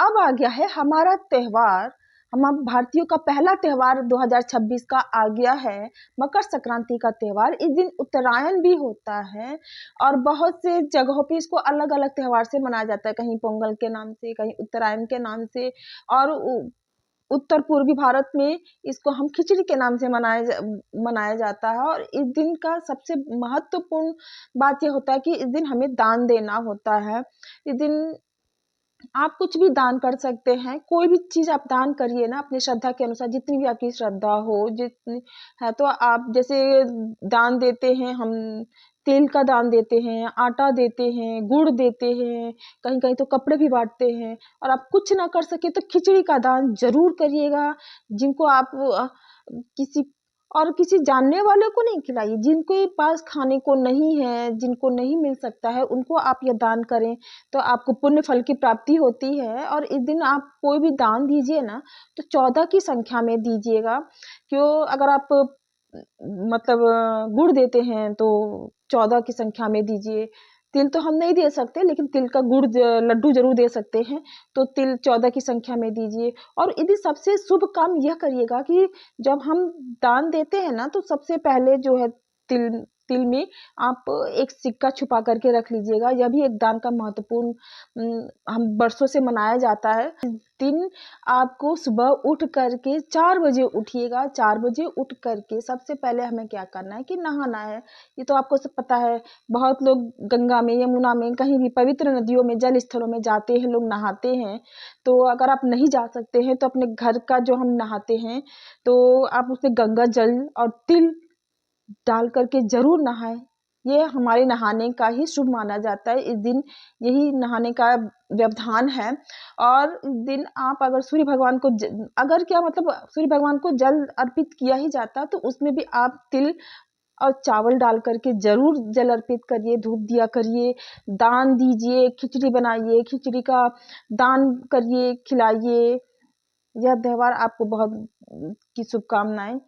अब आ गया है हमारा त्योहार, हम भारतीयों का पहला त्योहार 2026 का आ गया है, मकर संक्रांति का त्योहार। इस दिन उत्तरायण भी होता है और बहुत से जगहों पे इसको अलग-अलग त्योहार से मनाया जाता है, कहीं पोंगल के नाम से, कहीं उत्तरायण के नाम से और उत्तर पूर्वी भारत में इसको हम खिचड़ी के नाम से मनाया जाता है। और इस दिन का सबसे महत्वपूर्ण बात ये होता है कि इस दिन हमें दान देना होता है। इस दिन आप कुछ भी दान कर सकते हैं, कोई भी चीज़ आप दान करिए ना अपनी श्रद्धा के अनुसार, जितनी भी आपकी श्रद्धा हो, जितनी है तो आप जैसे दान देते हैं, हम तेल का दान देते हैं, आटा देते हैं, गुड़ देते हैं, कहीं-कहीं तो कपड़े भी बाँटते हैं। और आप कुछ ना कर सके तो खिचड़ी का दान ज़रूर करिएगा, जिनको आप किसी और किसी जानने वाले को नहीं खिलाइए, जिनके पास खाने को नहीं है, जिनको नहीं मिल सकता है, उनको आप ये दान करें, तो आपको पुण्य फल की प्राप्ति होती है। और इस दिन आप कोई भी दान दीजिए ना, तो 14 की संख्या में दीजिएगा। क्यों अगर आप मतलब गुड़ देते हैं, तो 14 की संख्या में दीजिए। तिल तो हम नहीं दे सकते, लेकिन तिल का गुड़ लड्डू ज़रूर दे सकते हैं, तो तिल 14 की संख्या में दीजिए। और यदि सबसे शुभ काम यह करिएगा कि जब हम दान देते हैं ना, तो सबसे पहले जो है तिल तिल में आप एक सिक्का छुपा करके रख लीजिएगा। यह भी एक दान का महत्वपूर्ण हम वर्षों से मनाया जाता है। इस दिन आपको सुबह उठ करके 4 बजे उठिएगा। 4 बजे उठ करके सबसे पहले हमें क्या करना है कि नहाना है। ये तो आपको सब पता है, बहुत लोग गंगा में, यमुना में, कहीं भी पवित्र नदियों में, जल स्थलों में जाते हैं, लोग नहाते हैं। तो अगर आप नहीं जा सकते हैं, तो अपने घर का जो हम नहाते हैं, तो आप उसमें गंगा जल और तिल डाल करके ज़रूर नहाएँ। ये हमारे नहाने का ही शुभ माना जाता है। इस दिन यही नहाने का व्यवधान है। और इस दिन आप अगर सूर्य भगवान को अगर क्या मतलब सूर्य भगवान को जल अर्पित किया ही जाता, तो उसमें भी आप तिल और चावल डाल करके ज़रूर जल अर्पित करिए, धूप दिया करिए, दान दीजिए, खिचड़ी बनाइए, खिचड़ी का दान करिए, खिलाइए। यह त्योहार आपको बहुत की शुभकामनाएँ।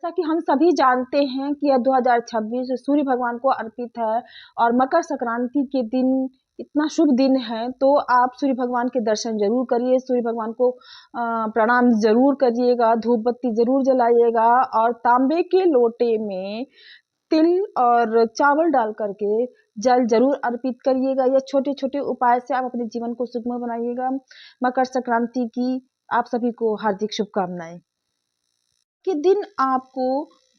जैसा कि हम सभी जानते हैं कि यह 2026 सूर्य भगवान को अर्पित है और मकर संक्रांति के दिन इतना शुभ दिन है, तो आप सूर्य भगवान के दर्शन ज़रूर करिए, सूर्य भगवान को प्रणाम ज़रूर करिएगा, धूप बत्ती ज़रूर जलाइएगा और तांबे के लोटे में तिल और चावल डाल करके जल ज़रूर अर्पित करिएगा। यह छोटे-छोटे उपाय से आप अपने जीवन को सुखमय बनाइएगा। मकर संक्रांति की आप सभी को हार्दिक शुभकामनाएँ। के दिन आपको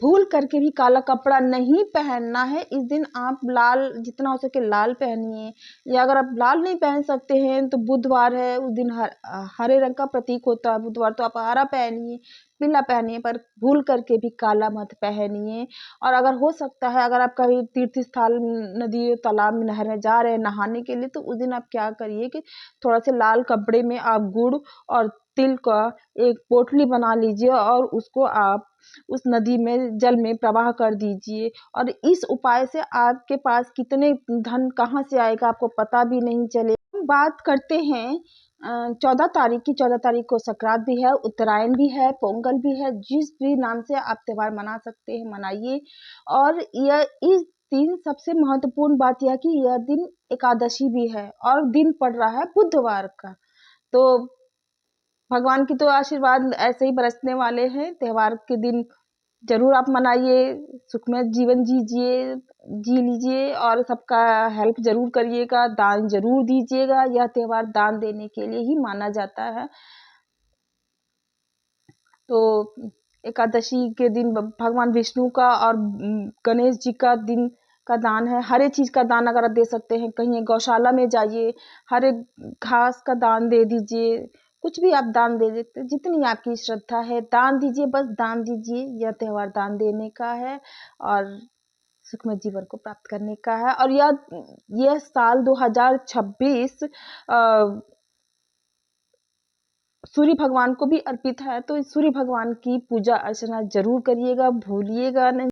भूल करके भी काला कपड़ा नहीं पहनना है। इस दिन आप लाल जितना हो सके लाल पहनिए, या अगर आप लाल नहीं पहन सकते हैं तो बुधवार है, उस दिन हरे रंग का प्रतीक होता है बुधवार, तो आप हरा पहनिए, पीला पहनिए, पर भूल करके भी काला मत पहनिए। और अगर हो सकता है, अगर आप कभी तीर्थ स्थल, नदी, तालाब में, नहर में जा रहे हैं नहाने के लिए, तो उस दिन आप क्या करिए कि थोड़ा से लाल कपड़े में आप गुड़ और तिल का एक पोटली बना लीजिए और उसको आप उस नदी में जल में प्रवाह कर दीजिए। और इस उपाय से आपके पास कितने धन कहाँ से आएगा आपको पता भी नहीं चले। हम बात करते हैं 14 तारीख की। 14 तारीख को संक्रांत भी है, उत्तरायण भी है, पोंगल भी है। जिस भी नाम से आप त्योहार मना सकते हैं मनाइए। और यह इस दिन सबसे महत्वपूर्ण बात यह है कि यह दिन एकादशी भी है और दिन पड़ रहा है बुधवार का। तो भगवान की तो आशीर्वाद ऐसे ही बरसने वाले हैं। त्योहार के दिन ज़रूर आप मनाइए, सुखमय जीवन जी लीजिए और सबका हेल्प ज़रूर करिएगा, दान ज़रूर दीजिएगा। यह त्योहार दान देने के लिए ही माना जाता है। तो एकादशी के दिन भगवान विष्णु का और गणेश जी का दिन का दान है। हर एक चीज़ का दान अगर आप दे सकते हैं, कहीं गौशाला में जाइए, हर एक घास का दान दे दीजिए, कुछ भी आप दान दे देते, जितनी आपकी श्रद्धा है दान दीजिए, बस दान दीजिए। यह त्योहार दान देने का है और सुखमय जीवन को प्राप्त करने का है। और यह साल 2026 सूर्य भगवान को भी अर्पित है, तो सूर्य भगवान की पूजा अर्चना ज़रूर करिएगा, भूलिएगा नहीं।